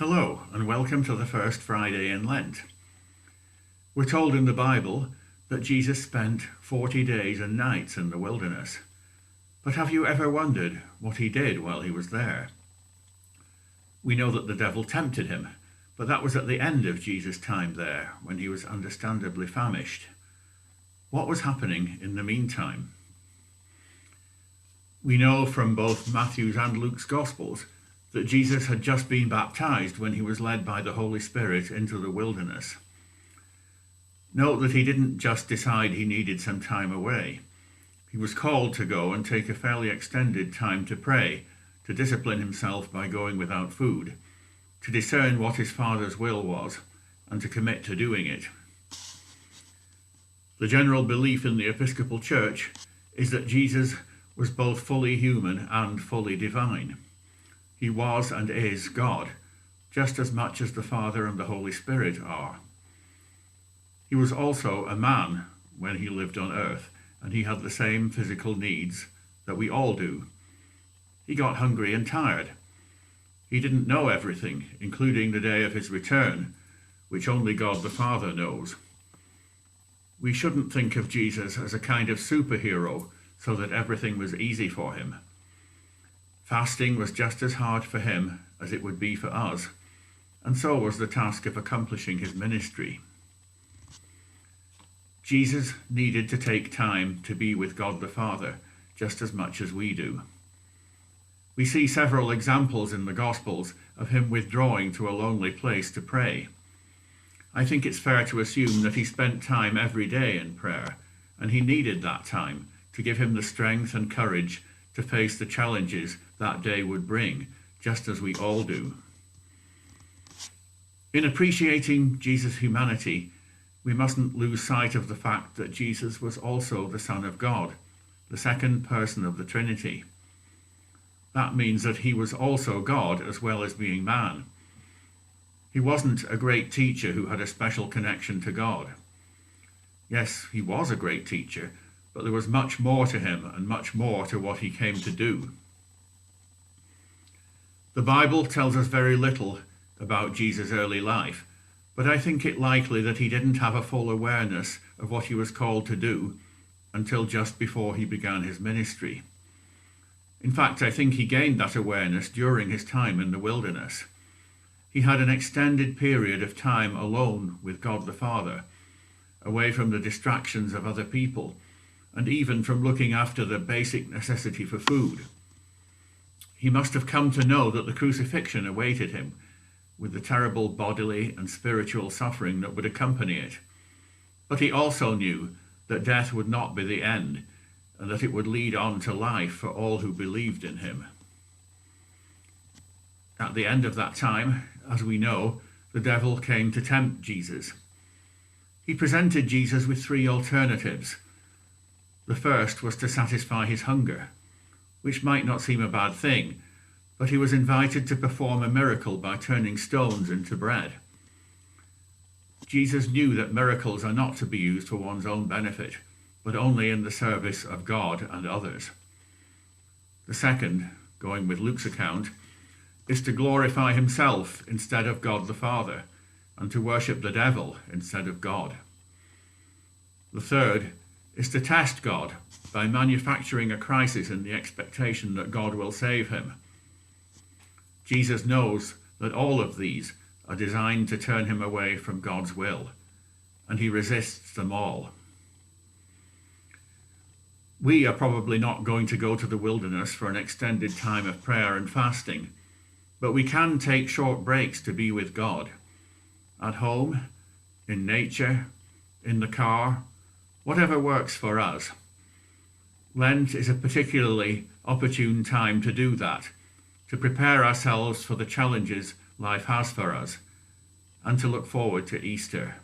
Hello, and welcome to the first Friday in Lent. We're told in the Bible that Jesus spent 40 days and nights in the wilderness. But have you ever wondered what he did while he was there? We know that the devil tempted him, but that was at the end of Jesus' time there, when he was understandably famished. What was happening in the meantime? We know from both Matthew's and Luke's Gospels that Jesus had just been baptized when he was led by the Holy Spirit into the wilderness. Note that he didn't just decide he needed some time away. He was called to go and take a fairly extended time to pray, to discipline himself by going without food, to discern what his Father's will was, and to commit to doing it. The general belief in the Episcopal Church is that Jesus was both fully human and fully divine. He was and is God, just as much as the Father and the Holy Spirit are. He was also a man when he lived on earth, and he had the same physical needs that we all do. He got hungry and tired. He didn't know everything, including the day of his return, which only God the Father knows. We shouldn't think of Jesus as a kind of superhero so that everything was easy for him. Fasting was just as hard for him as it would be for us, and so was the task of accomplishing his ministry. Jesus needed to take time to be with God the Father just as much as we do. We see several examples in the Gospels of him withdrawing to a lonely place to pray. I think it's fair to assume that he spent time every day in prayer, and he needed that time to give him the strength and courage to face the challenges that day would bring, just as we all do. In appreciating Jesus' humanity, we mustn't lose sight of the fact that Jesus was also the Son of God, the second person of the Trinity. That means that he was also God as well as being man. He wasn't a great teacher who had a special connection to God. Yes, he was a great teacher, but there was much more to him and much more to what he came to do. The Bible tells us very little about Jesus' early life, but I think it likely that he didn't have a full awareness of what he was called to do until just before he began his ministry. In fact, I think he gained that awareness during his time in the wilderness. He had an extended period of time alone with God the Father, away from the distractions of other people, and even from looking after the basic necessity for food. He must have come to know that the crucifixion awaited him, with the terrible bodily and spiritual suffering that would accompany it. But he also knew that death would not be the end, and that it would lead on to life for all who believed in him. At the end of that time, as we know, the devil came to tempt Jesus. He presented Jesus with three alternatives. The first was to satisfy his hunger, which might not seem a bad thing, but he was invited to perform a miracle by turning stones into bread. Jesus knew that miracles are not to be used for one's own benefit, but only in the service of God and others. The second, going with Luke's account, is to glorify himself instead of God the Father, and to worship the devil instead of God. The third is to test God by manufacturing a crisis in the expectation that God will save him. Jesus knows that all of these are designed to turn him away from God's will, and he resists them all. We are probably not going to go to the wilderness for an extended time of prayer and fasting, but we can take short breaks to be with God, at home, in nature, in the car, whatever works for us. Lent is a particularly opportune time to do that, to prepare ourselves for the challenges life has for us, and to look forward to Easter.